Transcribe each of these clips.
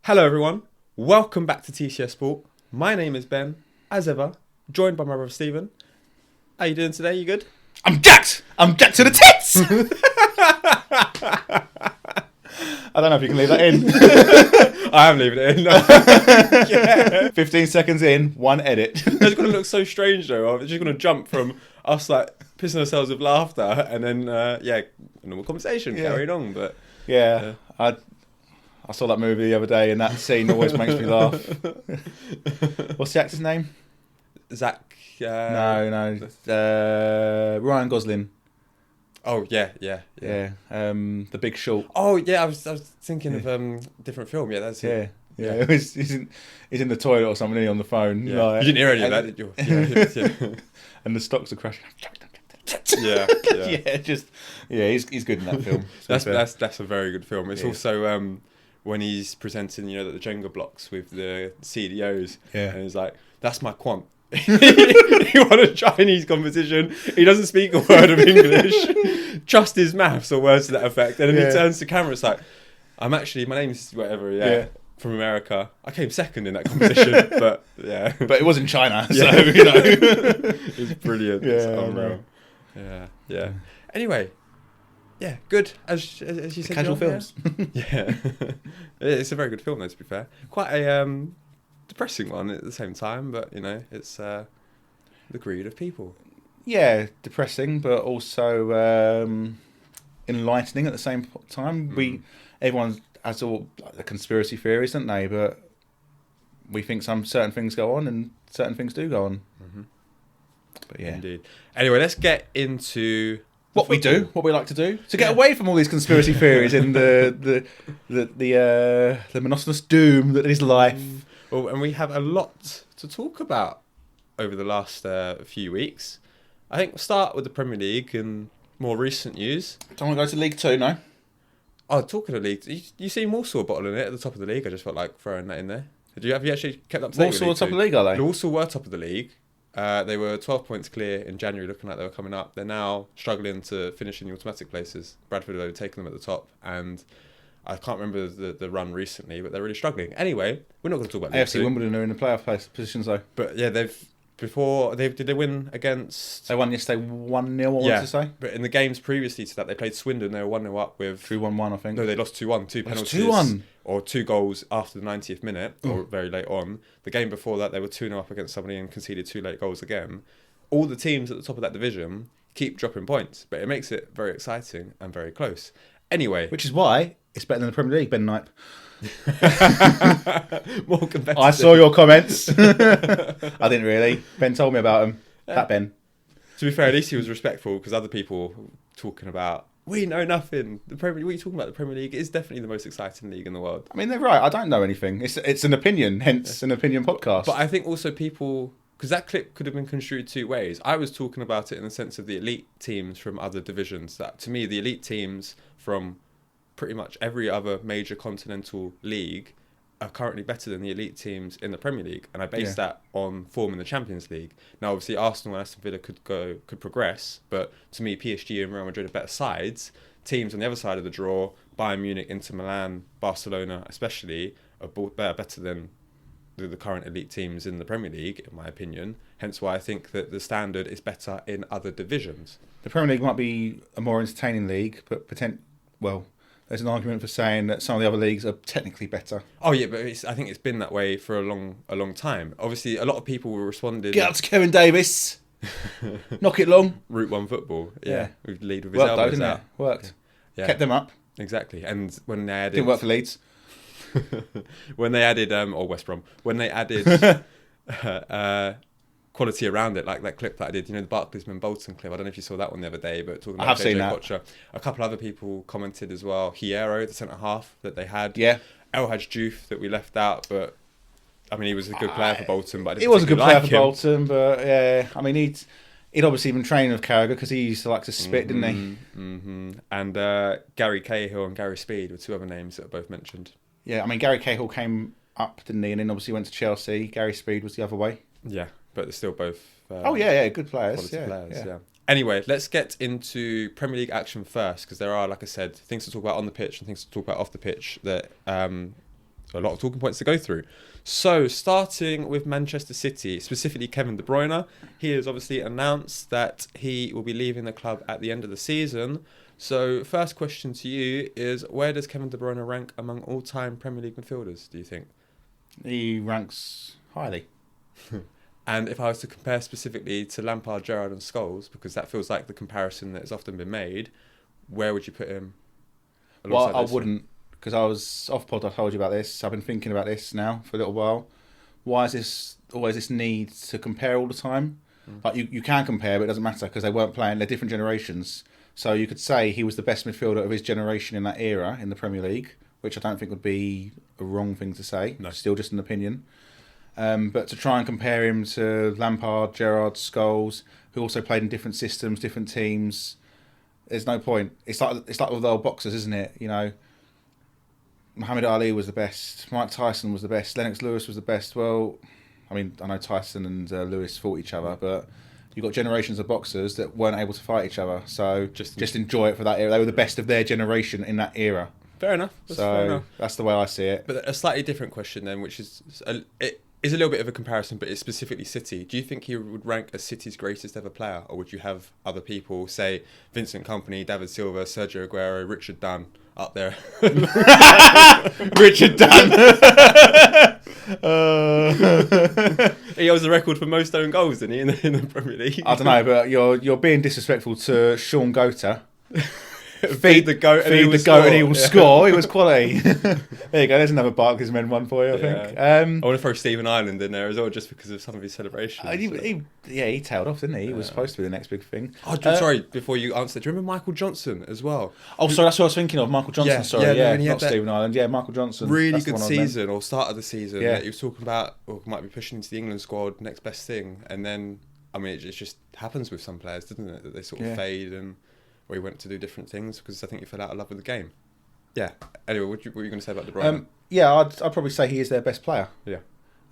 Hello everyone, welcome back to TCF Sport. My name is Ben, as ever, joined by my brother Stephen. How you doing today? You good? I'm jacked! I'm jacked to the tits! I don't know if you can leave that in. I am leaving it in. Yeah. 15 seconds in, one edit. It's going to look so strange though. It's just going to jump from us like pissing ourselves with laughter and then, normal conversation carrying on. But yeah. I saw that movie the other day and that scene always makes me laugh. What's the actor's name? Zach. No. Ryan Gosling. Oh yeah. The Big Short. Oh yeah, I was thinking of different film. Yeah, that's it. Yeah. He's in the toilet or something on the phone. Yeah. Like, you didn't hear any of that, did you? Yeah. And the stocks are crashing. Yeah. He's good in that film. That's a very good film. It's also when he's presenting, that the Jenga blocks with the CDOs, and he's like, "That's my quant." He won a Chinese competition. He doesn't speak a word of English. Trust his maths or words to that effect. And then he turns to camera. It's like, my name's whatever. From America. I came second in that competition, but it was in China, so it's brilliant. It's unreal. Yeah. Anyway, good. As you said, casual films. Yeah, it's a very good film though. To be fair, quite a depressing one at the same time, but it's the greed of people. Yeah, depressing, but also enlightening at the same time. Everyone has all the conspiracy theories, don't they? But we think certain things go on, and certain things do go on. Mm-hmm. But yeah, indeed. Anyway, let's get into what we do, what we like to do, to get away from all these conspiracy theories and the monotonous doom that is life. Well, and we have a lot to talk about over the last few weeks. I think we'll start with the Premier League and more recent news. Don't want to go to League 2, no? Oh, talking of league, you see Walsall bottling it at the top of the league. I just felt like throwing that in there. Have you actually kept up to date with Walsall top of the league, are they? Walsall were top of the league. They were 12 points clear in January, looking like they were coming up. They're now struggling to finish in the automatic places. Bradford have overtaken them at the top, and I can't remember the run recently, but they're really struggling. Anyway, we're not going to talk about League 2. AFC Wimbledon are in the playoff positions though. But yeah, did they win against? They won yesterday 1-0. I want to say. But in the games previously to that, they played Swindon. They were 1-0 up with 2-1-1, I think. No, they lost 2-1. Two penalties. 2-1. Or 2 goals after the 90th minute, or very late on. The game before that, they were 2-0 up against somebody and conceded 2 late goals again. All the teams at the top of that division keep dropping points, but it makes it very exciting and very close. Anyway, which is why it's better than the Premier League, Ben Knipe. More competitive. I saw your comments. I didn't really. Ben told me about them. That Ben. To be fair, at least he was respectful, because other people talking about, we know nothing. The Premier League, what are you talking about? The Premier League is definitely the most exciting league in the world. I mean, they're right. I don't know anything. It's an opinion, hence an opinion podcast. But I think also people, because that clip could have been construed 2 ways. I was talking about it in the sense of the elite teams from other divisions. That to me, the elite teams from pretty much every other major continental league are currently better than the elite teams in the Premier League, and I base that on form in the Champions League. Now, obviously, Arsenal and Aston Villa could progress, but to me, PSG and Real Madrid are better sides. Teams on the other side of the draw, Bayern Munich, Inter Milan, Barcelona, especially, are better than the current elite teams in the Premier League, in my opinion. Hence why I think that the standard is better in other divisions. The Premier League might be a more entertaining league, but there's an argument for saying that some of the other leagues are technically better. Oh yeah, but I think it's been that way for a long time. Obviously, a lot of people responded. Get up to Kevin Davis. Knock it long. Route 1 football. Yeah. We'd lead with his Worked elbows though, didn't out. it? Worked. Yeah. Kept them up. Exactly. And when they added... Didn't work for Leeds. When they added... or West Brom. When they added... quality around it, like that clip that I did, the Barclaysman Bolton clip. I don't know if you saw that one the other day, but talking about I have JJ seen that. Butcher. A couple other people commented as well. Hierro, the centre half that they had. Yeah. El Hadj Diouf that we left out, but I mean he was a good player for Bolton. But I didn't he was a good player for him. Bolton, but yeah, I mean he'd obviously been training with Carragher because he used to like to spit, didn't he? Mm-hmm. And Gary Cahill and Gary Speed were 2 other names that are both mentioned. Yeah, I mean Gary Cahill came up, didn't he? And then obviously went to Chelsea. Gary Speed was the other way. Yeah, but they're still both. Good players. Yeah. Anyway, let's get into Premier League action first, because there are, like I said, things to talk about on the pitch and things to talk about off the pitch that a lot of talking points to go through. So, starting with Manchester City, specifically Kevin De Bruyne, he has obviously announced that he will be leaving the club at the end of the season. So, first question to you is, where does Kevin De Bruyne rank among all-time Premier League midfielders, do you think? He ranks highly. And if I was to compare specifically to Lampard, Gerrard and Scholes, because that feels like the comparison that has often been made, where would you put him? Well, I wouldn't, because I was off pod. I told you about this. I've been thinking about this now for a little while. Why is this always this need to compare all the time? Like you can compare, but it doesn't matter because they weren't playing. They're different generations. So you could say he was the best midfielder of his generation in that era in the Premier League, which I don't think would be a wrong thing to say. No. Still just an opinion. But to try and compare him to Lampard, Gerrard, Scholes, who also played in different systems, different teams, there's no point. It's like with the old boxers, isn't it? You know, Muhammad Ali was the best. Mike Tyson was the best. Lennox Lewis was the best. Well, I mean, I know Tyson and Lewis fought each other, but you've got generations of boxers that weren't able to fight each other. So just enjoy it for that era. They were the best of their generation in that era. Fair enough. Fair enough. That's the way I see it. But a slightly different question then, which is it is a little bit of a comparison, but it's specifically City. Do you think he would rank as City's greatest ever player, or would you have other people, say Vincent Kompany, David Silva, Sergio Aguero, Richard Dunne up there? Richard Dunne. He holds the record for most own goals, didn't he, in the Premier League? I don't know, but you're being disrespectful to Sean Gota. Feed the goat and he will score. It was quality. There you go. There's another Barclays men one for you, I think. I want to throw Stephen Ireland in there as well, just because of some of his celebrations. He tailed off, didn't he? He was supposed to be the next big thing. Oh, sorry, before you answer, do you remember Michael Johnson as well? Oh, sorry, that's what I was thinking of. Michael Johnson, not Stephen Ireland. Yeah, Michael Johnson. Really good season, or start of the season. Yeah. That he was talking about, or might be pushing into the England squad, next best thing. And then, I mean, it just happens with some players, doesn't it? That they sort of fade and... where he went to do different things because I think he fell out of love with the game. Yeah. Anyway, what were you going to say about De Bruyne? I'd probably say he is their best player. Yeah.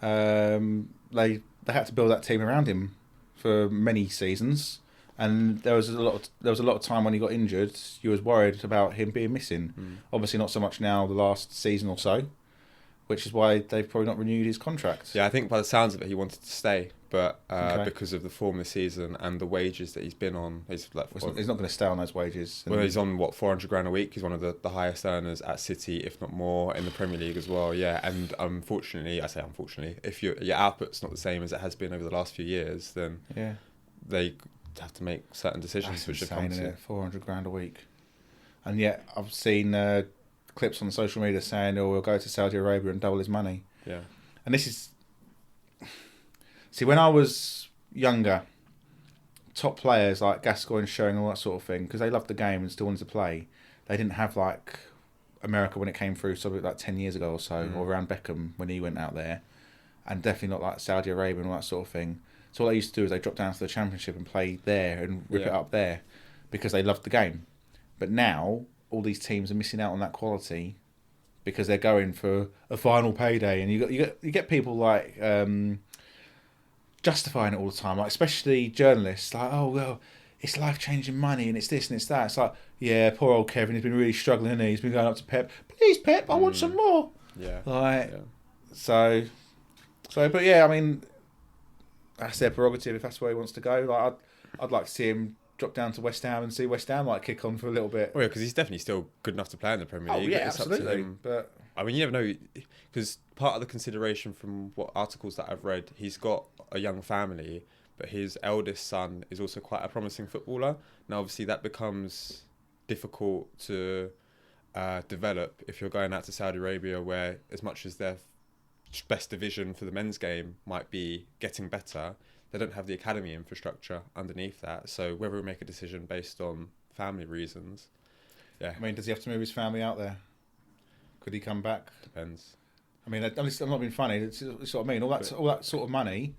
They had to build that team around him for many seasons, and there was a lot of time when he got injured. You was worried about him being missing. Obviously, not so much now. The last season or so, which is why they've probably not renewed his contract. Yeah, I think by the sounds of it, he wanted to stay, but because of the form this season and the wages that he's been on, he's not going to stay on those wages. Well, he's on $400,000 a week. He's one of the highest earners at City, if not more, in the Premier League as well. Yeah, and unfortunately, if your output's not the same as it has been over the last few years, then they have to make certain decisions. That's which insane, isn't it? $400,000 a week, and yet I've seen clips on social media saying, "Oh, we'll go to Saudi Arabia and double his money." Yeah, and this is. See, when I was younger, top players like Gascoigne, Shering, all that sort of thing, because they loved the game and still wanted to play, they didn't have like America when it came through, something like 10 years ago or so, or around Beckham when he went out there, and definitely not like Saudi Arabia and all that sort of thing. So what they used to do is they dropped down to the Championship and play there and rip it up there because they loved the game. But now, all these teams are missing out on that quality because they're going for a final payday, and you get people like... justifying it all the time, like especially journalists, like, oh well, it's life-changing money and it's this and it's that. It's like, yeah, poor old Kevin, he's been really struggling, hasn't he? He's been going up to Pep, please Pep, I want some more. Yeah. So, but yeah, I mean, that's their prerogative if that's where he wants to go. Like, I'd like to see him drop down to West Ham and see West Ham like kick on for a little bit. Oh yeah, because he's definitely still good enough to play in the Premier League. Oh yeah, absolutely. But I mean, you never know, because part of the consideration from what articles that I've read, he's got a young family, but his eldest son is also quite a promising footballer. Now, obviously, that becomes difficult to develop if you're going out to Saudi Arabia, where as much as their best division for the men's game might be getting better, they don't have the academy infrastructure underneath that. So whether we make a decision based on family reasons, I mean, does he have to move his family out there? Could he come back? Depends. I mean, I'm not being funny. It's what I mean. All that sort of money.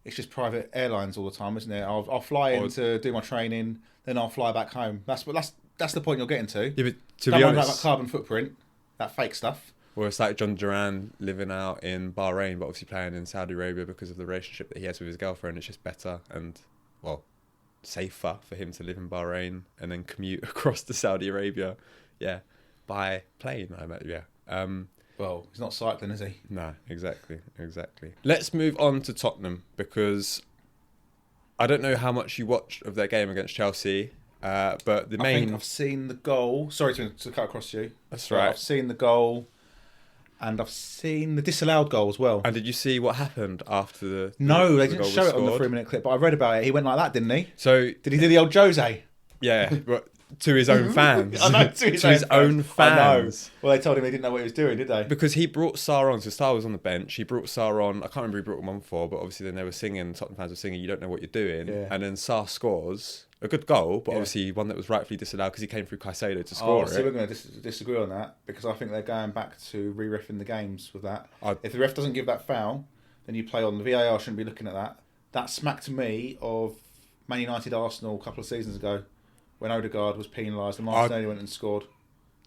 It's just private airlines all the time, isn't it? I'll fly in to do my training, then I'll fly back home. That's the point you're getting to. Yeah, but to Don't be worry honest, about that carbon footprint, that fake stuff. Well, it's like John Duran living out in Bahrain, but obviously playing in Saudi Arabia because of the relationship that he has with his girlfriend. It's just better and, well, safer for him to live in Bahrain and then commute across to Saudi Arabia, by plane, I imagine, Well, Well, he's not cycling, is he? No, exactly. Let's move on to Tottenham, because I don't know how much you watched of their game against Chelsea, but the main... I think I've seen the goal. Sorry to cut across you. That's right. I've seen the goal, and I've seen the disallowed goal as well. And did you see what happened after the No, they the didn't goal show was it on the scored? 3-minute clip, but I read about it. He went like that, didn't he? So Did he do the old Jose? yeah, but to his own fans. I know, to his own fans. Well, they told him he didn't know what he was doing, did they? Because he brought Sarr on, so Sarr was on the bench. He brought Sarr on. I can't remember who he brought him on for, but obviously then they were singing, Tottenham fans were singing, "You don't know what you're doing." Yeah. And then Sarr scores a good goal, but Yeah. obviously one that was rightfully disallowed because he came through Caicedo to score So it. we're going to disagree on that, because I think they're going back to re-reffing the games with that. If the ref doesn't give that foul, then you play on. The VAR shouldn't be looking at that. That smacked to me of Man United Arsenal a couple of seasons ago, when Odegaard was penalised and Martinelli went and scored.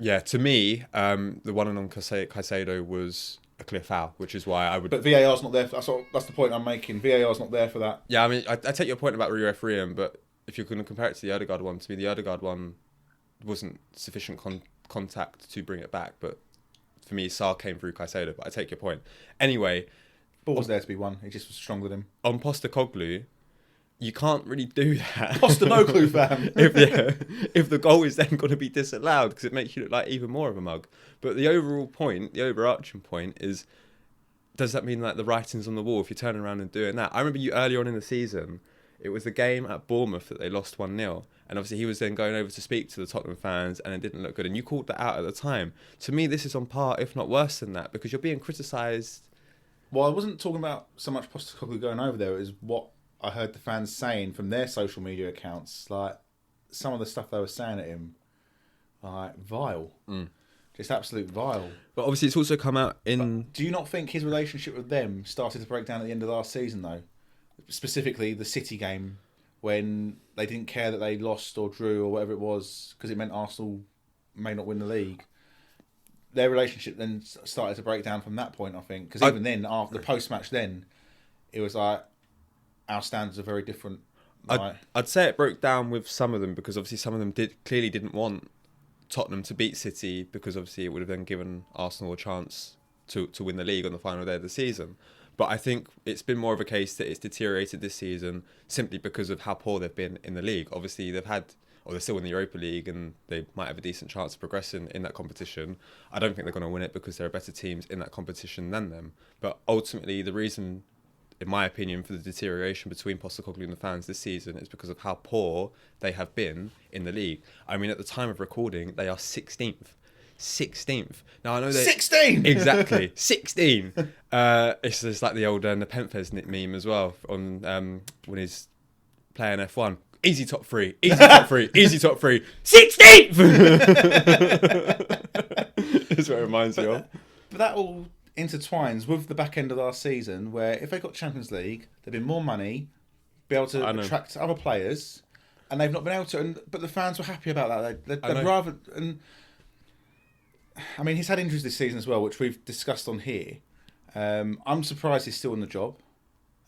Yeah, to me, the one on Caicedo was a clear foul, which is why I would... But VAR's not there. That's the point I'm making. VAR's not there for that. Yeah, I mean, I take your point about re-refereeing, but if you're going to compare it to the Odegaard one, to me, the Odegaard one wasn't sufficient contact to bring it back. But for me, Sarr came through Caicedo, but I take your point. Anyway... Ball was there to be won. He just was stronger than him. On Postecoglou, you can't really do that. Postecoglou, fam. if the goal is then going to be disallowed, because it makes you look like even more of a mug. But the overall point, the overarching point is, does that mean like the writing's on the wall if you're turning around and doing that? I remember you earlier on in the season, it was the game at Bournemouth that they lost 1-0. And obviously he was then going over to speak to the Tottenham fans and it didn't look good. And you called that out at the time. To me, this is on par, if not worse than that, because you're being criticised. Well, I wasn't talking about so much Postecoglou going over there. It was what I heard the fans saying from their social media accounts. Like, some of the stuff they were saying at him, like, vile. Just absolute vile. But obviously it's also come out in... But do you not think his relationship with them started to break down at the end of last season, though? Specifically the City game, when they didn't care that they lost or drew or whatever it was, because it meant Arsenal may not win the league. Their relationship then started to break down from that point, I think. Because even then, after the post-match then, it was like, our standards are very different. I'd say it broke down with some of them, because obviously some of them clearly didn't want Tottenham to beat City, because obviously it would have then given Arsenal a chance to win the league on the final day of the season. But I think it's been more of a case that it's deteriorated this season simply because of how poor they've been in the league. Obviously they're still in the Europa League and they might have a decent chance of progressing in that competition. I don't think they're going to win it because there are better teams in that competition than them. But ultimately, the reason, in my opinion, for the deterioration between Postecoglou and the fans this season is because of how poor they have been in the league. I mean, at the time of recording, they are 16th. 16th. Now, I know they... 16! Exactly. 16! It's just like the old Nepenthes meme as well, on when he's playing F1. Easy top three, easy top three, easy top three. 16th! That's what it reminds me of. But that all intertwines with the back end of last season, where if they got Champions League, there'd been more money, be able to attract other players, and they've not been able to. But the fans were happy about that. They'd rather. And I mean, he's had injuries this season as well, which we've discussed on here. I'm surprised he's still in the job.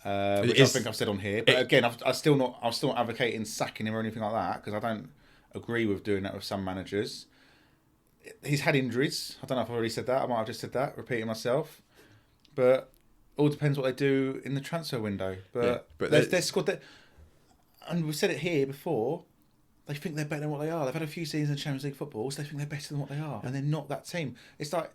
Which I think I've said on here, but again, I'm still not advocating sacking him or anything like that, because I don't agree with doing that with some managers. He's had injuries. I don't know if I've already said that. I might have just said that, repeating myself. But all depends what they do in the transfer window. But they're squad that, and we've said it here before. They think they're better than what they are. They've had a few seasons in Champions League football, so they think they're better than what they are, and they're not that team. It's like,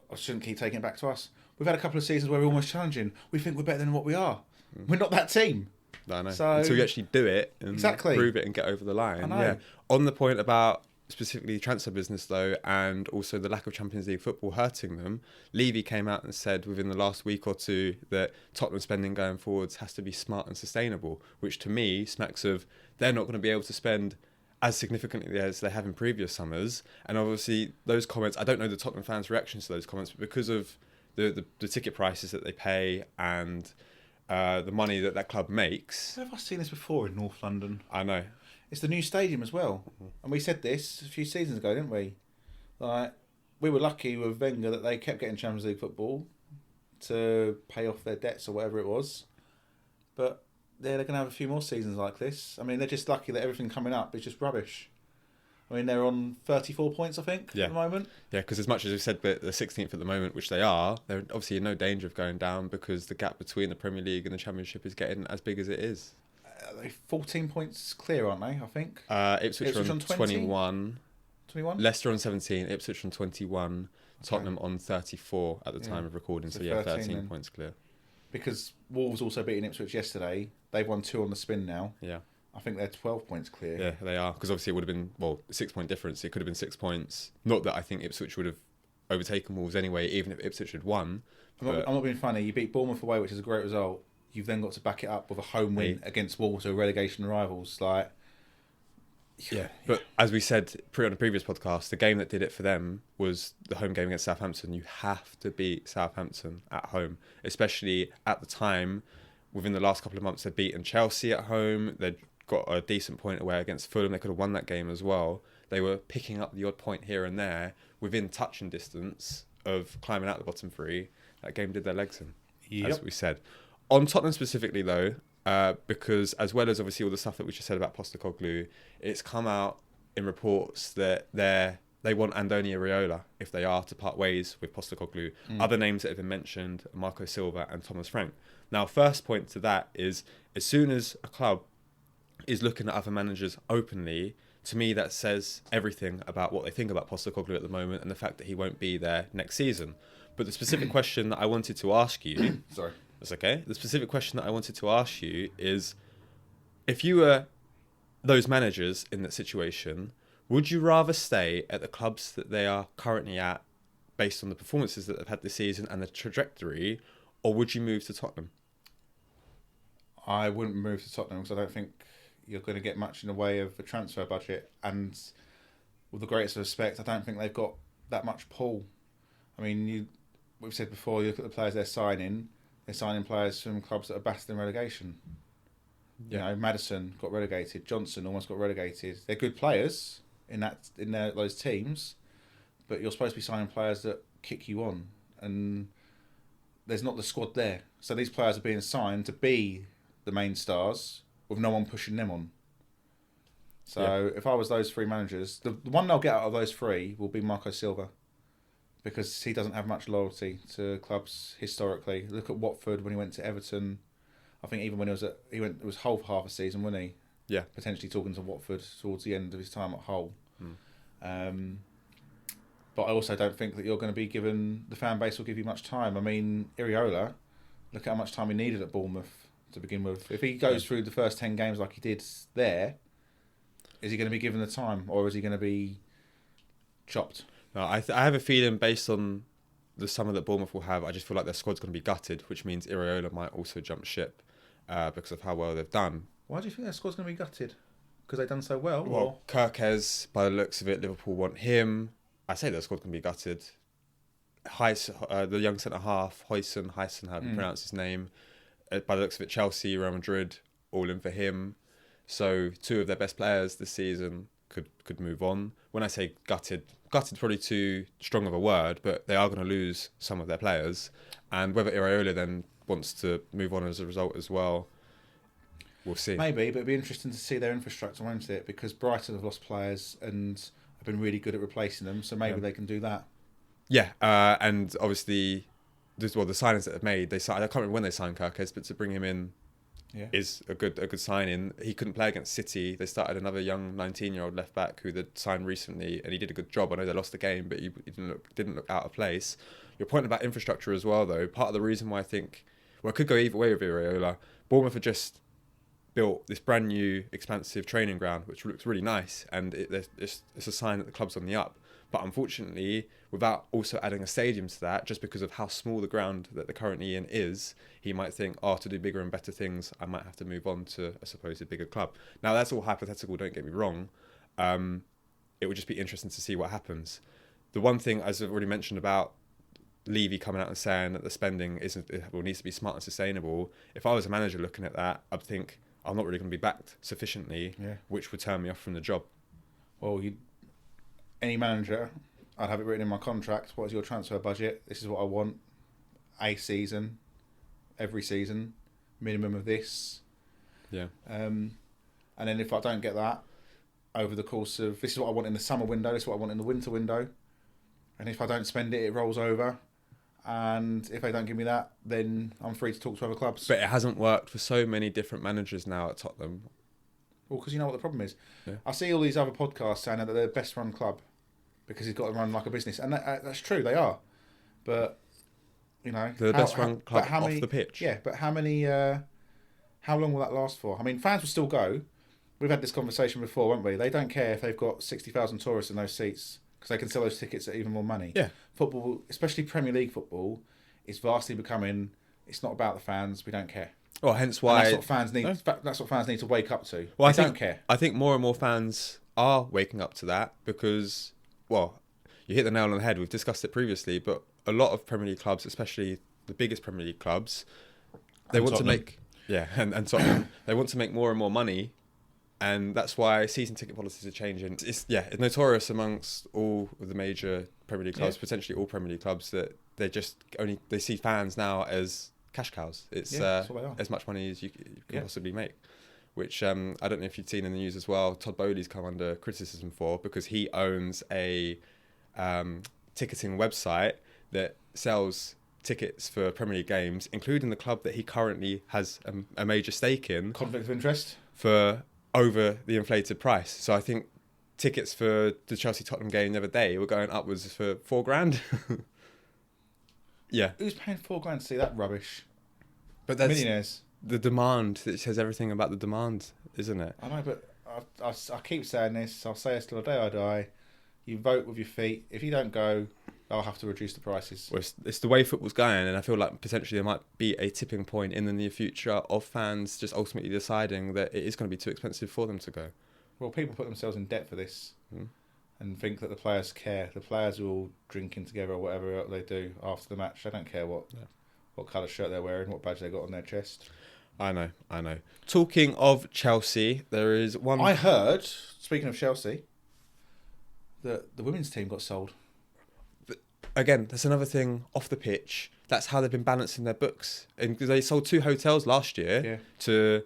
I shouldn't keep taking it back to us. We've had a couple of seasons where we're almost challenging. We think we're better than what we are. We're not that team. I know. So, until you actually do it and prove it and get over the line. I know. Yeah. On the point about specifically transfer business though, and also the lack of Champions League football hurting them, Levy came out and said within the last week or two that Tottenham spending going forwards has to be smart and sustainable, which to me smacks of they're not going to be able to spend as significantly as they have in previous summers. And obviously those comments, I don't know the Tottenham fans' reactions to those comments, but because of the ticket prices that they pay and the money that club makes. Have I seen this before in North London? I know. It's the new stadium as well. And we said this a few seasons ago, didn't we? Like, we were lucky with Wenger that they kept getting Champions League football to pay off their debts or whatever it was. But they're going to have a few more seasons like this. I mean, they're just lucky that everything coming up is just rubbish. I mean, they're on 34 points, I think, at the moment. Yeah, because as much as we've said that they're 16th at the moment, which they are, they're obviously in no danger of going down because the gap between the Premier League and the Championship is getting as big as it is. They're 14 points clear, aren't they, I think? Ipswich are on 21. 21? Leicester on 17, Ipswich on 21, Tottenham on 34 at the time of recording. So 13 points clear. Because Wolves also beating Ipswich yesterday. They've won 2 on the spin now. Yeah. I think they're 12 points clear. Yeah, they are. Because obviously it would have been, 6-point difference. It could have been 6 points. Not that I think Ipswich would have overtaken Wolves anyway, even if Ipswich had won. I'm not being funny. You beat Bournemouth away, which is a great result. You've then got to back it up with a home win against Wolves, who are relegation rivals. Yeah, but as we said on the previous podcast, the game that did it for them was the home game against Southampton. You have to beat Southampton at home, especially at the time. Within the last couple of months, they'd beaten Chelsea at home. They'd got a decent point away against Fulham. They could have won that game as well. They were picking up the odd point here and there within touching distance of climbing out the bottom 3. That game did their legs in, as we said. On Tottenham specifically, though, because as well as obviously all the stuff that we just said about Postecoglou, it's come out in reports that they want Andoni Iraola if they are to part ways with Postecoglou. Other names that have been mentioned are Marco Silva and Thomas Frank. Now, first point to that is, as soon as a club is looking at other managers openly, to me that says everything about what they think about Postecoglou at the moment and the fact that he won't be there next season. But the specific question that I wanted to ask you... Sorry. That's okay. The specific question that I wanted to ask you is, if you were those managers in that situation, would you rather stay at the clubs that they are currently at based on the performances that they've had this season and the trajectory, or would you move to Tottenham? I wouldn't move to Tottenham because I don't think you're going to get much in the way of a transfer budget. And with the greatest respect, I don't think they've got that much pull. I mean, we've said before, you look at the players they're signing players from clubs that are battling relegation. Yeah. You know, Maddison got relegated. Johnson almost got relegated. They're good players in those teams, but you're supposed to be signing players that kick you on, and there's not the squad there. So these players are being signed to be the main stars with no one pushing them on. So if I was those 3 managers, the one they'll get out of those 3 will be Marco Silva, because he doesn't have much loyalty to clubs historically. Look at Watford when he went to Everton. I think even when it was Hull for half a season, wasn't he? Yeah. Potentially talking to Watford towards the end of his time at Hull. But I also don't think that you're going to be given, the fan base will give you much time. I mean, Iraola, look at how much time he needed at Bournemouth to begin with. If he goes through the first 10 games like he did there, is he going to be given the time, or is he going to be chopped? No, I have a feeling based on the summer that Bournemouth will have, I just feel like their squad's going to be gutted, which means Iraola might also jump ship because of how well they've done. Why do you think their squad's going to be gutted? Because they've done so well? Well, Kirkes, by the looks of it, Liverpool want him. I say their squad's going to be gutted. The young centre-half, Huyson, however you pronounce his name. By the looks of it, Chelsea, Real Madrid, all in for him. So 2 of their best players this season could move on. When I say gutted probably too strong of a word, but they are going to lose some of their players. And whether Iraola then wants to move on as a result as well, we'll see. Maybe, but it'd be interesting to see their infrastructure, won't it? Because Brighton have lost players and have been really good at replacing them, so maybe they can do that. Yeah, and obviously, the signings that they've made, I can't remember when they signed Kirkes, but to bring him in is a good signing. He couldn't play against City. They started another young 19-year-old left back who they'd signed recently, and he did a good job. I know they lost the game, but he didn't look out of place. Your point about infrastructure as well, though, part of the reason why I think, it could go either way with Iraola. Bournemouth have just built this brand new expansive training ground, which looks really nice, and it's a sign that the club's on the up. But unfortunately, without also adding a stadium to that, just because of how small the ground that they're currently in is, he might think, to do bigger and better things, I might have to move on to a supposed bigger club. Now, that's all hypothetical, don't get me wrong. It would just be interesting to see what happens. The one thing, as I've already mentioned about Levy coming out and saying that the spending needs to be smart and sustainable, if I was a manager looking at that, I'd think, I'm not really going to be backed sufficiently, which would turn me off from the job. Well, any manager, I'd have it written in my contract. What is your transfer budget? This is what I want. A season, every season, minimum of this. Yeah. And then if I don't get that, over the course of, this is what I want in the summer window, this is what I want in the winter window. And if I don't spend it, it rolls over. And if they don't give me that, then I'm free to talk to other clubs. But it hasn't worked for so many different managers now at Tottenham. Well, because you know what the problem is. Yeah. I see all these other podcasts saying that they're the best run club because he's got to run like a business. And that's true, they are. But, you know... They're the best run club off the pitch. Yeah, but how long will that last for? I mean, fans will still go. We've had this conversation before, haven't we? They don't care if they've got 60,000 tourists in those seats because they can sell those tickets at even more money. Yeah. Football, especially Premier League football, is vastly becoming... It's not about the fans. We don't care. Well, hence why... And that's what fans need. No? That's what fans need to wake up to. Well, don't care. I think more and more fans are waking up to that because, well, you hit the nail on the head. We've discussed it previously, but a lot of Premier League clubs, especially the biggest Premier League clubs, they want to make... Yeah, and Tottenham, they want to make more and more money, and that's why season ticket policies are changing. It's notorious amongst all of the major Premier League clubs, potentially all Premier League clubs, that they see fans now as cash cows. It's as much money as you can possibly make, which I don't know if you've seen in the news as well. Todd Bowley's come under criticism for because he owns a ticketing website that sells tickets for Premier League games, including the club that he currently has a major stake in. Conflict of interest? For over the inflated price. So I think tickets for the Chelsea-Tottenham game the other day were going upwards for $4,000. Yeah. Who's paying $4,000 to see that rubbish? But that's millionaires. The demand. It says everything about the demand, isn't it? I know, but I keep saying this. I'll say this till the day I die. You vote with your feet. If you don't go... I'll have to reduce the prices. Well, it's the way football's going, and I feel like potentially there might be a tipping point in the near future of fans just ultimately deciding that it is going to be too expensive for them to go. Well, people put themselves in debt for this and think that the players care. The players are all drinking together or whatever they do after the match. They don't care what colour shirt they're wearing, what badge they got on their chest. I know. Talking of Chelsea, there is one... I heard, speaking of Chelsea, that the women's team got sold. Again, that's another thing off the pitch. That's how they've been balancing their books. And they sold 2 hotels last year to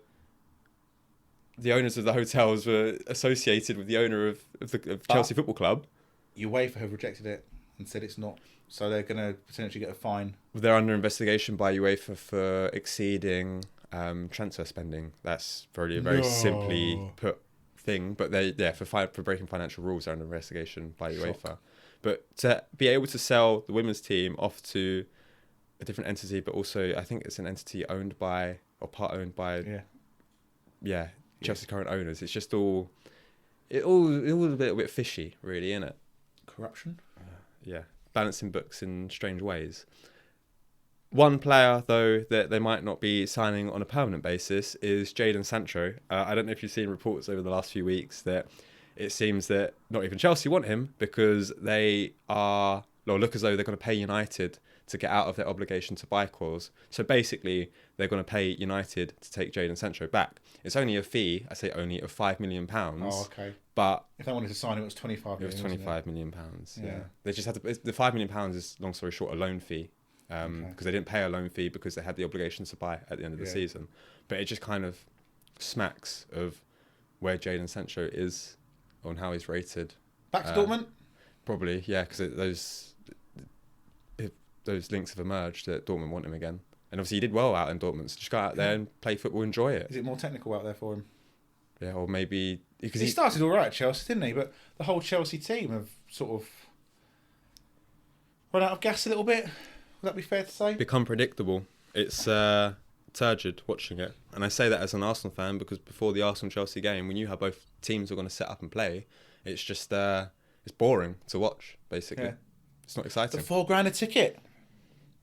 the owners of the hotels were associated with the owner of Chelsea Football Club. UEFA have rejected it and said it's not. So they're going to potentially get a fine. They're under investigation by UEFA for exceeding transfer spending. That's probably a very simply put thing. But for breaking financial rules, they're under investigation by UEFA. But to be able to sell the women's team off to a different entity, but also I think it's an entity owned by or part owned by Chelsea's current owners. It's just all a bit fishy, really, isn't it? Corruption. Balancing books in strange ways. One player though that they might not be signing on a permanent basis is Jadon Sancho. I don't know if you've seen reports over the last few weeks that it seems that not even Chelsea want him because they look as though they're going to pay United to get out of their obligation to buy clause. So basically, they're going to pay United to take Jadon Sancho back. It's only a fee, I say only, of £5 million. Oh, okay. But if they wanted to sign him, it was 25 million. It was £25 million. Yeah. They just had to. The £5 million is, long story short, a loan fee. Because they didn't pay a loan fee because they had the obligation to buy at the end of the season. But it just kind of smacks of where Jadon Sancho is on how he's rated. Back to Dortmund? Probably, yeah, because those links have emerged that Dortmund want him again. And obviously he did well out in Dortmund, so just go out there and play football, enjoy it. Is it more technical out there for him? Yeah, or maybe... Because he started all right at Chelsea, didn't he? But the whole Chelsea team have sort of run out of gas a little bit. Would that be fair to say? Become predictable. It's turgid watching it. And I say that as an Arsenal fan because before the Arsenal-Chelsea game, we knew how both teams were going to set up and play. It's just... it's boring to watch, basically. Yeah. It's not exciting. The £4,000 a ticket.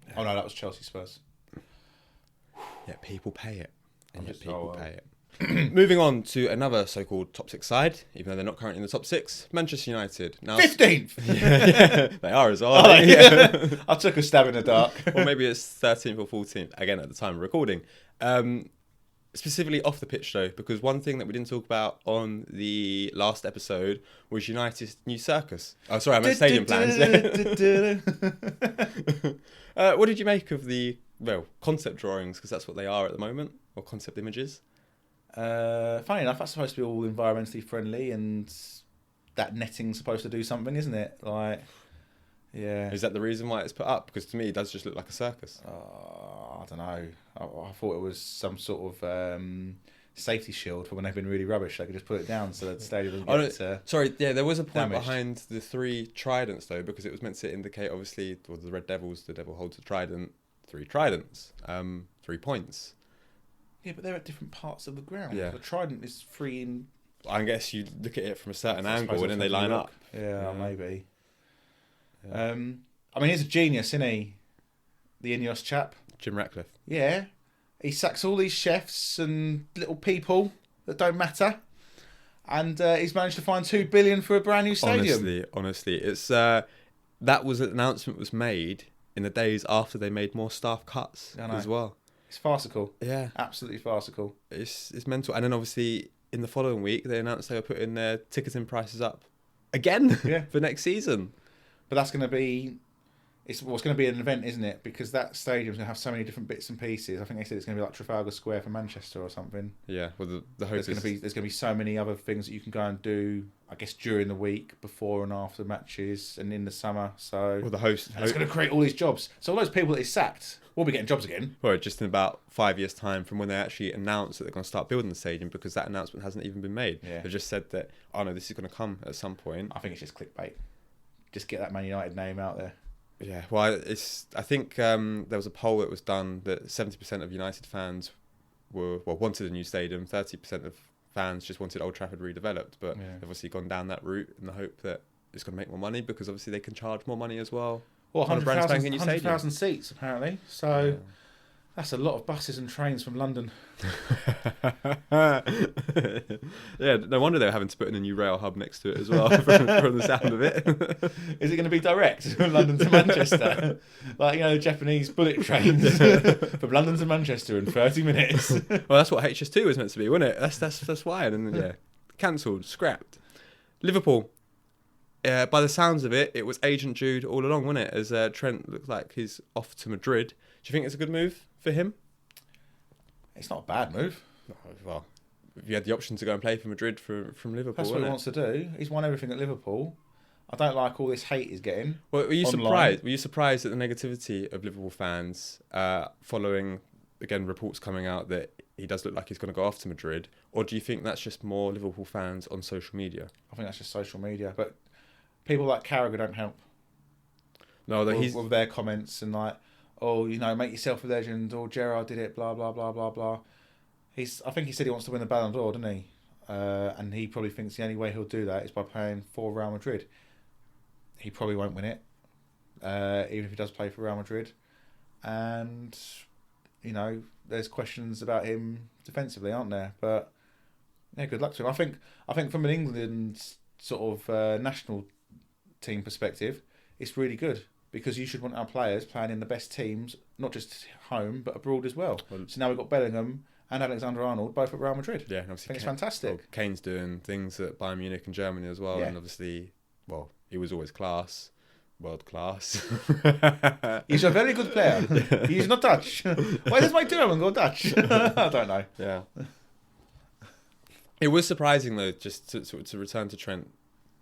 Yeah. Oh no, that was Chelsea Spurs. Yeah, people pay it. And yet people pay it. Moving on to another so-called top 6 side, even though they're not currently in the top 6, Manchester United. Now 15th! Yeah, they are as well. I took a stab in the dark. Or maybe it's 13th or 14th, again at the time of recording. Specifically off the pitch though, because one thing that we didn't talk about on the last episode was United's new circus. Oh, sorry, I meant stadium plans. What did you make of the concept drawings? Because that's what they are at the moment, or concept images. Funny enough, that's supposed to be all environmentally friendly, and that netting's supposed to do something, isn't it? Like, yeah. Is that the reason why it's put up? Because to me, it does just look like a circus. I don't know. I thought it was some sort of safety shield for when they've been really rubbish. They could just put it down so that the stadium doesn't get sorry, yeah, there was a point damaged. behind the 3 tridents, though, because it was meant to indicate, obviously, well, the Red Devils, the devil holds a trident, 3 tridents, 3 points. Yeah, but they're at different parts of the ground. Yeah. The trident is 3 in... I guess you look at it from a certain I angle suppose and then they line up. Yeah, maybe. Yeah. I mean, he's a genius, isn't he? The Ineos chap. Jim Ratcliffe. Yeah. He sacks all these chefs and little people that don't matter. And he's managed to find 2 billion for a brand new stadium. Honestly, it's that was an announcement was made in the days after they made more staff cuts as well. It's farcical. Yeah. Absolutely farcical. It's mental. And then obviously in the following week they announced they were putting their ticketing prices up again for next season. But that's going to be... It's going to be an event, isn't it? Because that stadium's going to have so many different bits and pieces. I think they said it's going to be like Trafalgar Square for Manchester or something. Yeah, well, the hope there's going to be so many other things that you can go and do, I guess, during the week, before and after matches, and in the summer. So the host... It's going to create all these jobs. So all those people that he sacked will be getting jobs again. Well, just in about 5 years' time from when they actually announced that they're going to start building the stadium, because that announcement hasn't even been made. Yeah. They've just said that, oh no, this is going to come at some point. I think it's just clickbait. Just get that Man United name out there. Yeah, well, I think there was a poll that was done that 70% of United fans wanted a new stadium, 30% of fans just wanted Old Trafford redeveloped, but they've obviously gone down that route in the hope that it's going to make more money, because obviously they can charge more money as well. Well, 100,000 seats apparently, so that's a lot of buses and trains from London. Yeah, no wonder they were having to put in a new rail hub next to it as well, from the sound of it. Is it going to be direct from London to Manchester? Like, the Japanese bullet trains from London to Manchester in 30 minutes. Well, that's what HS2 was meant to be, wasn't it? That's why. And then, cancelled, scrapped. Liverpool. By the sounds of it, it was Agent Jude all along, wasn't it? As Trent looked like he's off to Madrid. Do you think it's a good move for him? It's not a bad move. Well, if you had the option to go and play for Madrid from Liverpool, that's what he wants to do. He's won everything at Liverpool. I don't like all this hate he's getting. Well, were you surprised? Were you surprised at the negativity of Liverpool fans following, again, reports coming out that he does look like he's going to go off to Madrid? Or do you think that's just more Liverpool fans on social media? I think that's just social media, but people like Carragher don't help. No, that with their comments and like, oh, make yourself a legend, or Gerrard did it, blah blah blah blah blah. I think he said he wants to win the Ballon d'Or, didn't he? And he probably thinks the only way he'll do that is by playing for Real Madrid. He probably won't win it, even if he does play for Real Madrid. And there's questions about him defensively, aren't there? But yeah, good luck to him. I think from an England sort of national team perspective, it's really good, because you should want our players playing in the best teams, not just home but abroad as well. So now we've got Bellingham and Alexander-Arnold both at Real Madrid. Yeah, and obviously I think it's fantastic. Well, Kane's doing things at Bayern Munich and Germany as well, and obviously, well, he was always world class. He's a very good player. He's not Dutch. Why does my German go Dutch? I don't know. Yeah. It was surprising though, just to return to Trent,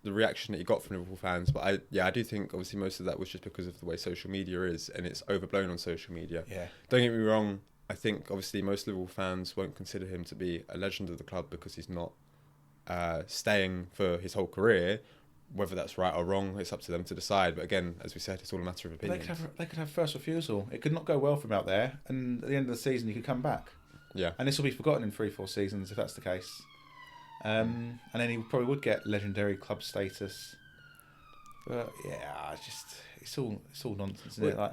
the reaction that he got from Liverpool fans. But I do think obviously most of that was just because of the way social media is, and it's overblown on social media. Yeah. Don't get me wrong. I think obviously most Liverpool fans won't consider him to be a legend of the club because he's not staying for his whole career. Whether that's right or wrong, it's up to them to decide. But again, as we said, it's all a matter of opinion. They could have first refusal. It could not go well for him out there, and at the end of the season, he could come back. Yeah. And this will be forgotten in 3-4 seasons if that's the case. And then he probably would get legendary club status. But yeah, it's all nonsense, isn't it? Like,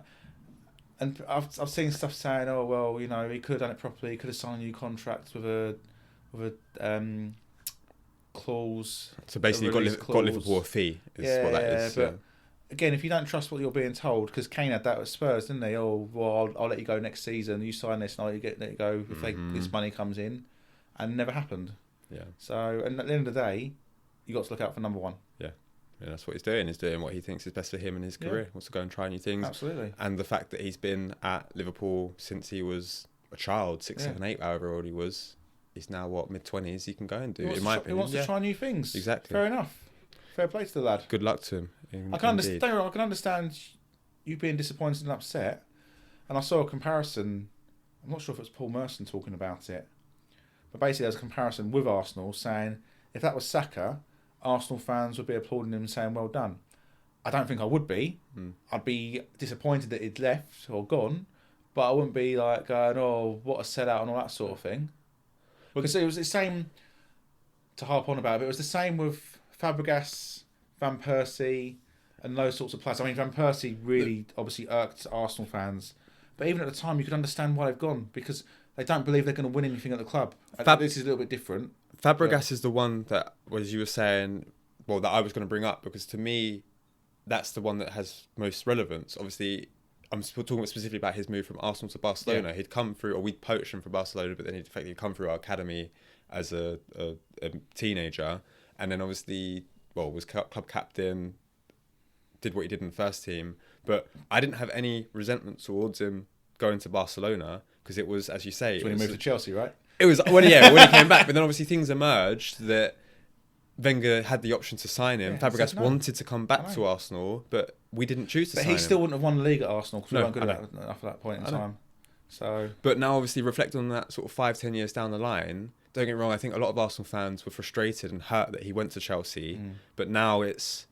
and I've seen stuff saying, oh well, he could have done it properly. He could have signed a new contract with a clause. So basically, got Liverpool a fee. Is what that is. But again, if you don't trust what you're being told, because Kane had that at Spurs, didn't he? Oh well, I'll let you go next season. You sign this, and I'll let you go if this money comes in, and never happened. Yeah. So, and at the end of the day, you got to look out for number one. Yeah. Yeah, that's what he's doing. He's doing what he thinks is best for him in his career. Wants to go and try new things. Absolutely. And the fact that he's been at Liverpool since he was a child, 6, 7, 8, however old he was, he's now mid-20s. He can go and do. He wants to try new things. Exactly. Fair enough. Fair play to the lad. Good luck to him. I can understand you being disappointed and upset. And I saw a comparison. I'm not sure if it was Paul Merson talking about it, but basically there's a comparison with Arsenal saying if that was Saka, Arsenal fans would be applauding him and saying well done. I don't think I would be. I'd be disappointed that he'd left or gone, but I wouldn't be like going, oh, what a sellout and all that sort of thing. Because it was the same, to harp on about it, but it was the same with Fabregas, Van Persie, and those sorts of players. I mean, Van Persie really obviously irked Arsenal fans, but even at the time you could understand why they've gone, because they don't believe they're going to win anything at the club. This is a little bit different. Fabregas is the one that, as you were saying, that I was going to bring up, because to me, that's the one that has most relevance. Obviously, I'm still talking specifically about his move from Arsenal to Barcelona. Yeah. He'd come through, or we'd poached him for Barcelona, but then he'd effectively come through our academy as a teenager, and then obviously, was club captain, did what he did in the first team. But I didn't have any resentment towards him going to Barcelona, because it was, as you say, when he moved to Chelsea, right? It was when he came back, but then obviously things emerged that Wenger had the option to sign him. Fabregas wanted to come back to Arsenal, but we didn't choose to sign him. But he still wouldn't have won the league at Arsenal because we weren't good enough at that point in time. So, but now obviously reflecting on that sort of 5-10 years down the line, don't get me wrong, I think a lot of Arsenal fans were frustrated and hurt that he went to Chelsea, but now it's,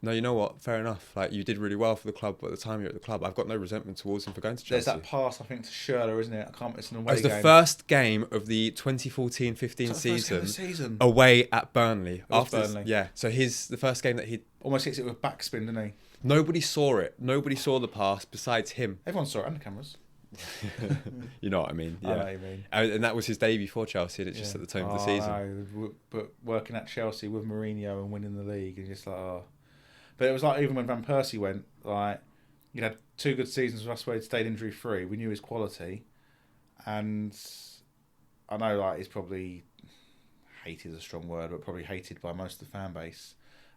no, you know what, fair enough. Like, you did really well for the club at the time you're at the club. I've got no resentment towards him for going to Chelsea. There's that pass, I think, to Schürrle, isn't it? It's an away game. It was the first game of the 2014-15 season away at Burnley. Burnley. Yeah, so the first game that he almost hits it with backspin, didn't he? Nobody saw it. Nobody saw the pass besides him. Everyone saw it under cameras. You know what I mean? Yeah. I know what you mean. And that was his debut for Chelsea, and it's just at the time of the season. No. But working at Chelsea with Mourinho and winning the league, and just like, But it was like, even when Van Persie went, like, you had 2 good seasons with us where he'd stayed injury free. We knew his quality, and I know, like, he's probably hated is a strong word, but probably hated by most of the fan base.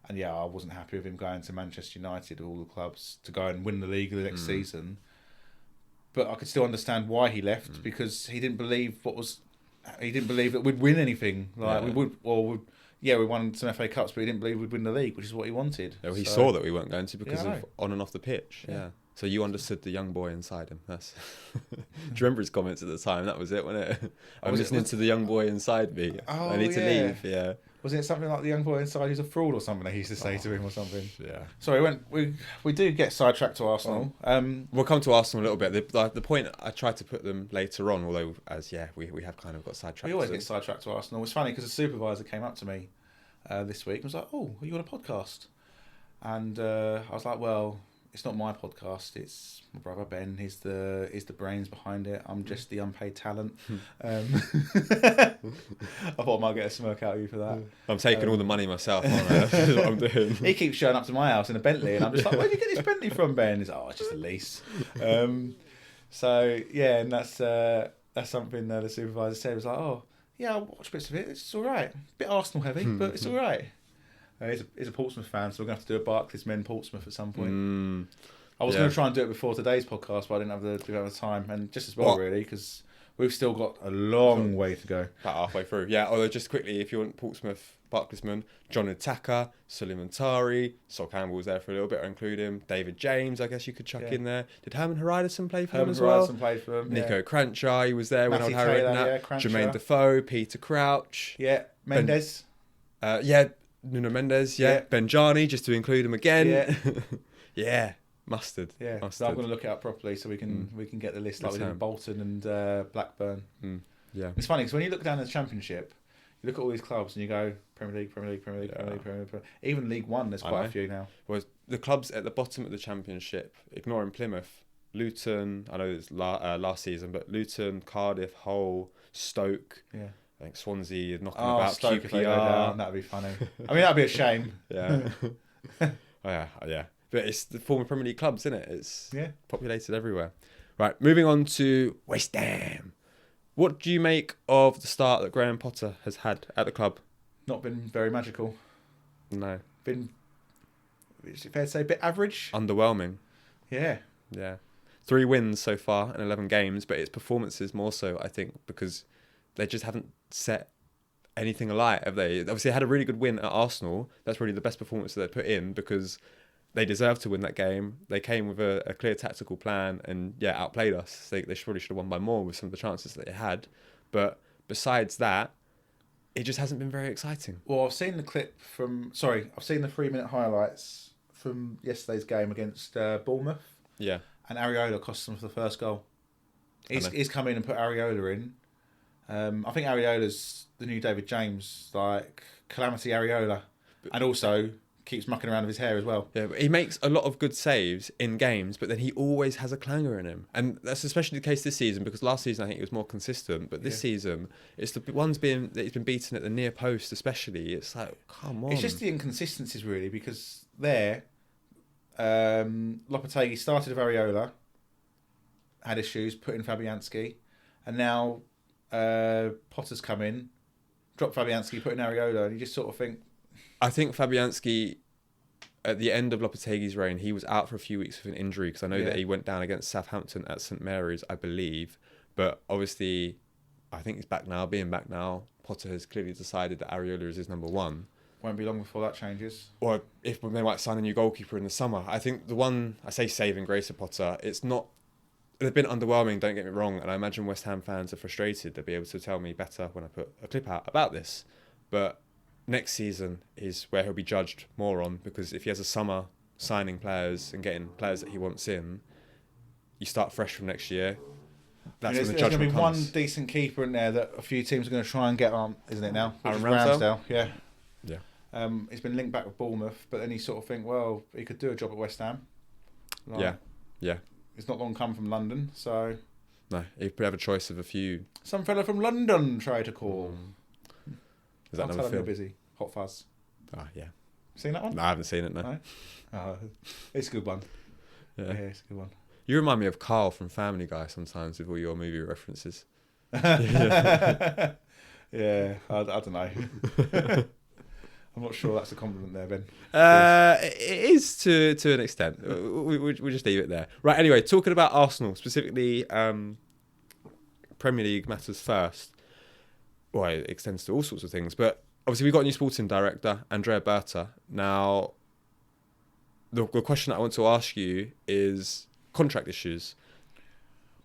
And yeah, I wasn't happy with him going to Manchester United, all the clubs, to go and win the league the next season. But I could still understand why he left, because he didn't believe that we'd win anything. Like we won some FA Cups, but he didn't believe we'd win the league, which is what he wanted. No, he saw that we weren't going to because of on and off the pitch. Yeah. So you understood the young boy inside him. That's. Do you remember his comments at the time? That was it, wasn't it? I'm listening to the young boy inside me. I need to leave. Yeah. Was it something like the young boy inside who's a fraud or something they used to say to him or something? Yeah. Sorry, we do get sidetracked to Arsenal. We'll come to Arsenal a little bit. The point, I tried to put them later on, although we have kind of got sidetracked. We always get sidetracked to Arsenal. It's funny because a supervisor came up to me this week and was like, "Oh, are you on a podcast?" And I was like, "Well, it's not my podcast. It's my brother Ben. He's the brains behind it. I'm just the unpaid talent." I thought I might get a smirk out of you for that. I'm taking all the money myself. This is what I'm doing. He keeps showing up to my house in a Bentley, and I'm just like, "Where did you get this Bentley from, Ben?" He's like, "Oh, it's just a lease." So yeah, and that's something the supervisor said. He was like, "Oh, yeah, I'll watch bits of it. It's all right. Bit Arsenal heavy, but it's all right." He's a Portsmouth fan, so we're going to have to do a Barclays Men Portsmouth at some point. I was going to try and do it before today's podcast, but I didn't have the time, and just as well, really, because we've still got a long way to go. About halfway through. Yeah, although just quickly, if you want Portsmouth Barclays Men, John Utaka, Suleiman Tari, Sol Campbell was there for a little bit, I include him. David James, I guess you could chuck in there. Did Herman Haridason play for them as well? Herman Haridason played for them, Nico Cranchar, he was there when I was Taylor, Harry Jermaine Defoe, Peter Crouch. Yeah, Mendes. Nuno Mendes, Benjani, just to include him again. Yeah. Mustard. Yeah, so I'm going to look it up properly so we can get the list like we did in Bolton and Blackburn. Yeah, it's funny because when you look down at the Championship, you look at all these clubs and you go Premier League, Premier League, Premier League, Premier League, Premier League. Even League One, there's quite a few now. Well, the clubs at the bottom of the Championship, ignoring Plymouth, Luton. I know it's last season, but Luton, Cardiff, Hull, Stoke. Yeah. I think Swansea is knocking about Stoke QPR. That'd be funny. I mean, that'd be a shame. Yeah. Yeah. But it's the former Premier League clubs, isn't it? It's populated everywhere. Right, moving on to West Ham. What do you make of the start that Graham Potter has had at the club? Not been very magical. No. Been, is it fair to say, a bit average? Underwhelming. Yeah. 3 wins so far in 11 games, but it's performances more so, I think, because they just haven't set anything alight, have they? Obviously, they had a really good win at Arsenal. That's probably the best performance that they put in because they deserved to win that game. They came with a clear tactical plan and, outplayed us. They probably should have won by more with some of the chances that they had. But besides that, it just hasn't been very exciting. Well, I've seen the 3-minute highlights from yesterday's game against Bournemouth. Yeah. And Areola cost them for the first goal. He's come in and put Areola in. I think Areola's the new David James, like Calamity Areola. And also keeps mucking around with his hair as well. Yeah, but he makes a lot of good saves in games, but then he always has a clanger in him. And that's especially the case this season, because last season I think he was more consistent, but this season it's the ones that he's been beaten at the near post especially. It's like, come on. It's just the inconsistencies really, because Lopetegui started with Areola, had issues, put in Fabianski, and now Potter's come in, dropped Fabianski, put in Areola, and you just sort of think... I think Fabianski, at the end of Lopetegui's reign, he was out for a few weeks with an injury, because I know that he went down against Southampton at St Mary's, I believe. But obviously, I think he's back now. Being back now, Potter has clearly decided that Areola is his number one. Won't be long before that changes. Or if they might sign a new goalkeeper in the summer. I think the one, I say saving grace of Potter, it's not... They've been underwhelming, don't get me wrong, and I imagine West Ham fans are frustrated. They'll be able to tell me better when I put a clip out about this. But next season is where he'll be judged more on, because if he has a summer signing players and getting players that he wants in, you start fresh from next year. That's when the judgment comes. There's going to be one decent keeper in there that a few teams are going to try and get on, isn't it now? Aaron Ramsdale? Yeah. Yeah. He's been linked back with Bournemouth, but then you sort of think, well, he could do a job at West Ham. Yeah. It's not long come from London, so... No, he could have a choice of a few... Some fella from London tried to call. Is that another film? You're busy. Hot Fuzz. Oh, yeah. Seen that one? No, I haven't seen it, no. It's a good one. Yeah, it's a good one. You remind me of Carl from Family Guy sometimes with all your movie references. Yeah, I don't know. I'm not sure that's a compliment there, Ben. It is to an extent. We'll just leave it there. Right, anyway, talking about Arsenal, specifically Premier League matters first. Well, it extends to all sorts of things, but obviously we've got a new sporting director, Andrea Berta. Now, the question that I want to ask you is contract issues.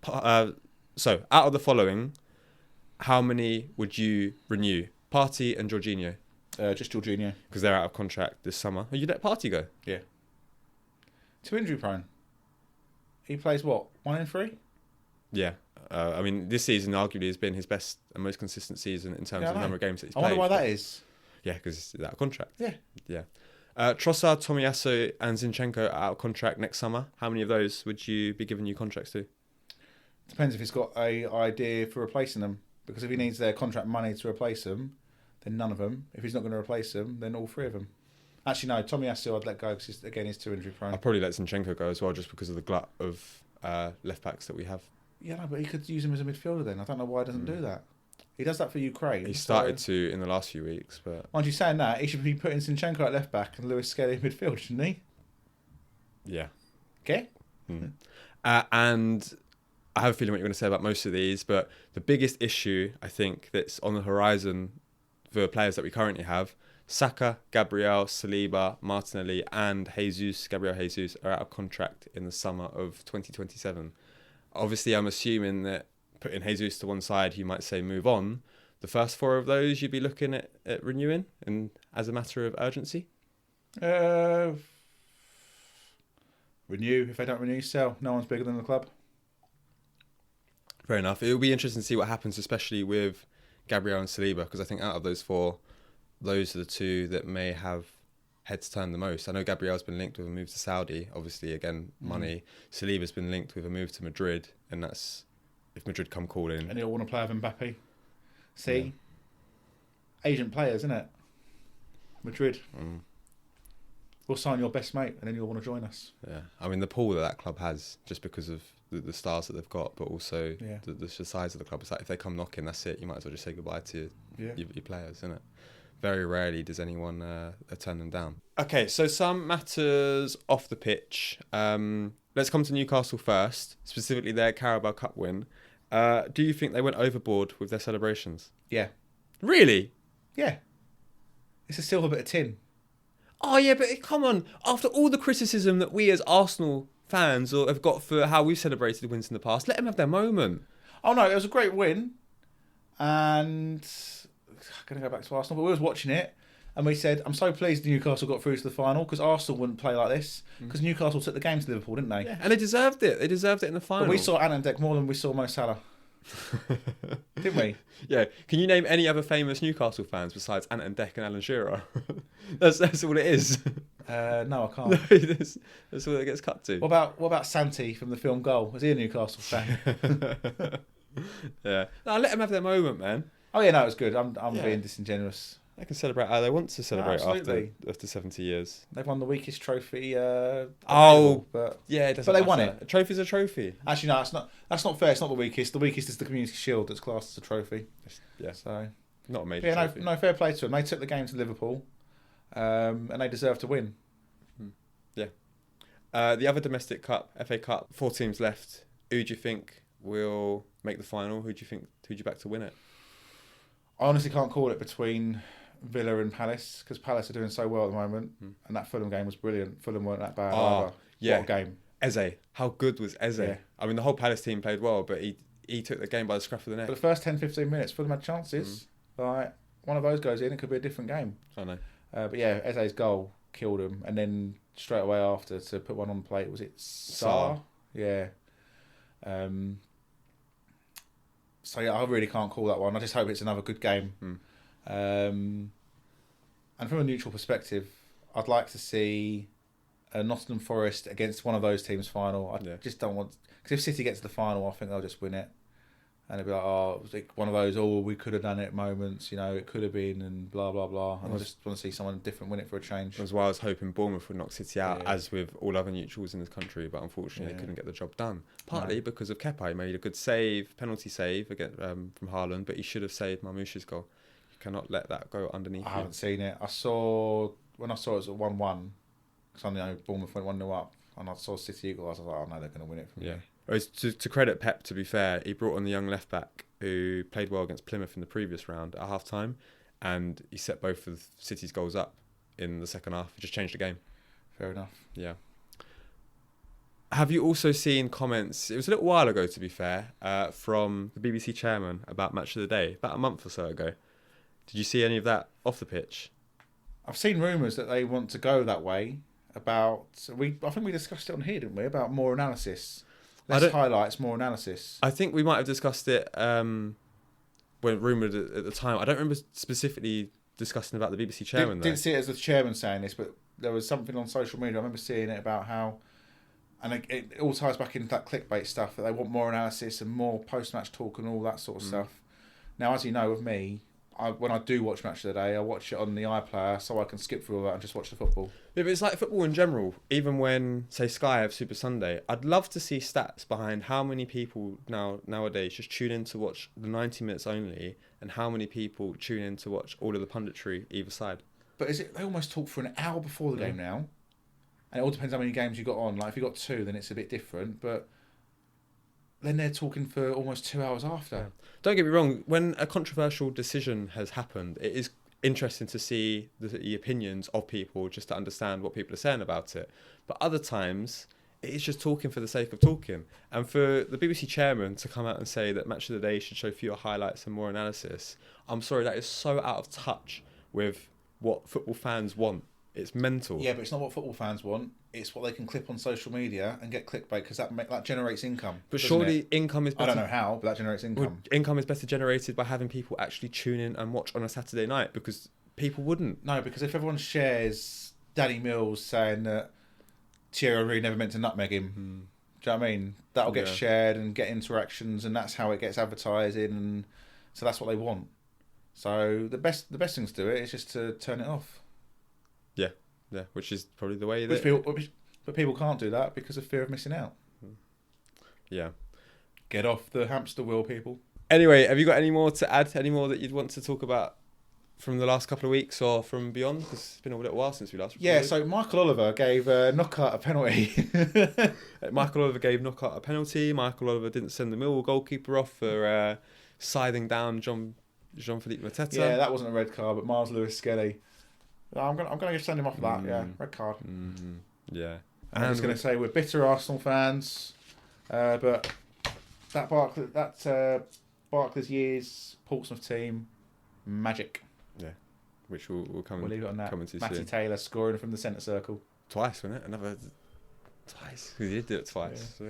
So, out of the following, how many would you renew? Partey and Jorginho? Just Jorginho. Because they're out of contract this summer. Oh, you let Partey go? Yeah. Too injury prone. He plays what? 1 in 3? Yeah. I mean, this season arguably has been his best and most consistent season in terms of the number of games that he's played. I wonder why that is. Yeah, because he's out of contract. Yeah. Trossard, Tomiyasu and Zinchenko are out of contract next summer. How many of those would you be giving new contracts to? Depends if he's got a idea for replacing them. Because if he needs their contract money to replace them, then none of them. If he's not going to replace them, then all 3 of them. Actually, no, Tomiyasu I'd let go because, again, he's too injury prone. I'd probably let Zinchenko go as well, just because of the glut of left-backs that we have. Yeah, no, but he could use him as a midfielder then. I don't know why he doesn't do that. He does that for Ukraine. He started to in the last few weeks, but... Mind you, saying that, he should be putting Zinchenko at left-back and Lewis Skelly in midfield, shouldn't he? Yeah. Okay. And I have a feeling what you're going to say about most of these, but the biggest issue, I think, that's on the horizon for players that we currently have, Saka, Gabriel, Saliba, Martinelli and Gabriel Jesus are out of contract in the summer of 2027. Obviously, I'm assuming that putting Jesus to one side, you might say move on. The first 4 of those you'd be looking at renewing and as a matter of urgency? Renew. If they don't renew, sell. No one's bigger than the club. Fair enough. It'll be interesting to see what happens, especially with Gabriel and Saliba, because I think out of those 4, those are the 2 that may have heads turned the most. I know Gabriel's been linked with a move to Saudi, obviously, again, money. Saliba's been linked with a move to Madrid, and that's if Madrid come calling. And you'll want to play with Mbappe. See? Yeah. Agent players, isn't it? Madrid. We'll sign your best mate, and then you'll want to join us. Yeah. I mean, the pool that club has, just because of the stars that they've got, but also the size of the club. It's like if they come knocking, that's it. You might as well just say goodbye to your players, isn't it? Very rarely does anyone turn them down. Okay, so some matters off the pitch. Let's come to Newcastle first, specifically their Carabao Cup win. Do you think they went overboard with their celebrations? Yeah. Really? Yeah. It's a silver bit of tin. Oh, yeah, but come on. After all the criticism that we as Arsenal fans have got for how we've celebrated wins in the past, let them have their moment. Oh, no, it was a great win. And I'm going to go back to Arsenal, but we was watching it and we said, I'm so pleased Newcastle got through to the final because Arsenal wouldn't play like this because Newcastle took the game to Liverpool, didn't they? Yeah, and they deserved it. They deserved it in the final. But we saw Anandek more than we saw Mo Salah. Didn't we? Yeah. Can you name any other famous Newcastle fans besides Ant and Dec and Alan Shearer? that's all it is. No, I can't. No, that's all it gets cut to. What about Santi from the film Goal? Was he a Newcastle fan? Yeah. No, let them have their moment, man. Oh yeah, no, it was good. I'm being disingenuous. They can celebrate how they want to celebrate Absolutely. after 70 years. They've won the weakest trophy. But yeah, it doesn't. But they won matter. it. A trophy's a trophy. Actually, no, that's not fair. It's not the weakest. The weakest is the Community Shield that's classed as a trophy. Yeah. So Not a major trophy. no, fair play to them. They took the game to Liverpool, and they deserve to win. Yeah. The other domestic cup, FA Cup, 4 teams left. Who do you think will make the final? Who do you back to win it? I honestly can't call it between Villa and Palace because Palace are doing so well at the moment, and that Fulham game was brilliant. Fulham weren't that bad either. Yeah. What a game! Eze, how good was Eze? Yeah. I mean, the whole Palace team played well, but he took the game by the scruff of the neck. But the first 10-15 minutes, Fulham had chances. Like one of those goes in, it could be a different game. I know. But yeah, Eze's goal killed him, and then straight away after to put one on the plate, was it Sarr? Yeah. So yeah, I really can't call that one. I just hope it's another good game. And from a neutral perspective, I'd like to see a Nottingham Forest against one of those teams final. I just don't want, because if City gets to the final, I think they'll just win it. And it'll be like, oh, it was like one of those, oh, we could have done it moments, it could have been, and blah, blah, blah. And I just want to see someone different win it for a change. That's why I was hoping Bournemouth would knock City out, as with all other neutrals in this country, but unfortunately they couldn't get the job done. Partly because of Kepa. He made a good penalty save again, from Haaland, but he should have saved Marmoush's goal. You cannot let that go underneath I haven't seen it. When I saw it was at 1-1, because I know Bournemouth went 1-0 up, and I saw City equal, I was like, oh no, they're going to win it from me. Whereas to credit Pep, to be fair, he brought on the young left back who played well against Plymouth in the previous round at half time, and he set both of City's goals up in the second half. He just changed the game. Fair enough. Yeah. Have you also seen comments, it was a little while ago to be fair, from the BBC chairman about Match of the Day, about a month or so ago? Did you see any of that off the pitch? I've seen rumours that they want to go that way I think we discussed it on here, didn't we, about more analysis. Less highlights, more analysis. I think we might have discussed it when rumoured at the time. I don't remember specifically discussing about the BBC chairman. Didn't see it as the chairman saying this, but there was something on social media. I remember seeing it about how, and it all ties back into that clickbait stuff, that they want more analysis and more post-match talk and all that sort of stuff. Now, as you know, with me, when I do watch Match of the Day, I watch it on the iPlayer so I can skip through all that and just watch the football. Yeah, but it's like football in general. Even when, say, Sky have Super Sunday, I'd love to see stats behind how many people nowadays just tune in to watch the 90 minutes only, and how many people tune in to watch all of the punditry either side. But they almost talk for an hour before the game now, and it all depends how many games you got on. Like if you got 2, then it's a bit different, but then they're talking for almost 2 hours after. Yeah. Don't get me wrong, when a controversial decision has happened, it is interesting to see the opinions of people, just to understand what people are saying about it. But other times, it is just talking for the sake of talking. And for the BBC chairman to come out and say that Match of the Day should show fewer highlights and more analysis, I'm sorry, that is so out of touch with what football fans want. It's mental. Yeah, but it's not what football fans want. It's what they can clip on social media and get clickbait, because that generates income. But surely income is better. I don't know how, but that generates income. Well, income is better generated by having people actually tune in and watch on a Saturday night, because people wouldn't. No, because if everyone shares Danny Mills saying that Thierry Henry never meant to nutmeg him, do you know what I mean? That'll get shared and get interactions, and that's how it gets advertising, and so that's what they want. So the best thing to do it is just to turn it off. Yeah, which is probably the way but people can't do that because of fear of missing out. Yeah. Get off the hamster wheel, people. Anyway, have you got any more to add? Any more that you'd want to talk about from the last couple of weeks or from beyond? Because it's been a little while since we last recorded. Yeah, so Michael Oliver gave Knockout a penalty. Michael Oliver gave Knockout a penalty. Michael Oliver didn't send the Millwall goalkeeper off for scything down Jean-Philippe Mateta. Yeah, that wasn't a red card, but Miles Lewis Skelly. I'm gonna send him off for that. Yeah, red card. Mm-hmm. Yeah. And I'm just gonna say we're bitter Arsenal fans, but that Barclays years Portsmouth team, magic. Yeah, which we'll come. We'll leave it on that. Matty soon. Taylor scoring from the centre circle Twice, wasn't it? Twice. He did do it twice. Yeah.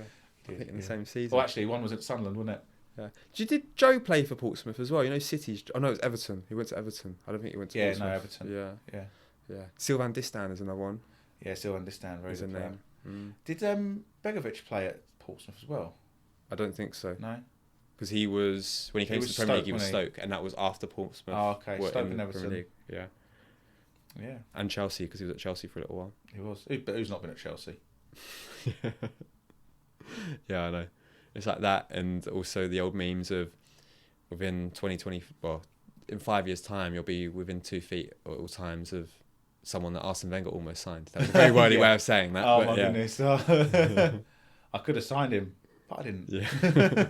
I think in the same season. Well, actually, one was at Sunderland, wasn't it? Yeah. Did Joe play for Portsmouth as well? You know, City's. Oh no, it's Everton. He went to Everton. I don't think he went to Portsmouth. Yeah, no, Everton. Yeah. Sylvain Distin is another one. Yeah, still understand. Very good player. Name. Did Begovic play at Portsmouth as well? I don't think so. No. Because he was when he came to the Premier League, he was Stoke, and that was after Portsmouth. Oh, okay. Stoke and the Everton. Premier League. Yeah. Yeah. And Chelsea, because he was at Chelsea for a little while. He was. But who's not been at Chelsea? Yeah, I know. It's like that, and also the old memes of within 2020, well, in 5 years' time, you'll be within 2 feet at all times of someone that Arsene Wenger almost signed. That was a very wordy way of saying that. Oh, my goodness. I could have signed him, but I didn't. Yeah.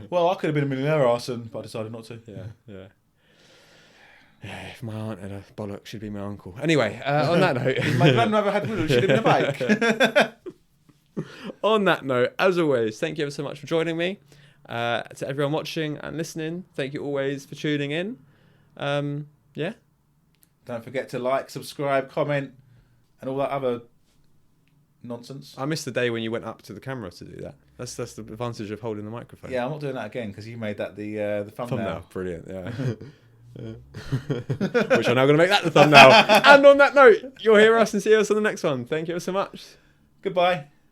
Well, I could have been a millionaire, Arsene, but I decided not to. Yeah. Yeah, if my aunt had a bollock, she'd be my uncle. Anyway, on that note... My grandmother had wheels, she'd have been a bike. On that note, as always, thank you ever so much for joining me. To everyone watching and listening, thank you always for tuning in. Yeah. Don't forget to like, subscribe, comment, and all that other nonsense. I missed the day when you went up to the camera to do that. That's the advantage of holding the microphone. Yeah, I'm not doing that again because you made that the thumbnail. Brilliant, yeah. Which I'm now going to make that the thumbnail. And on that note, you'll hear us and see us on the next one. Thank you so much. Goodbye.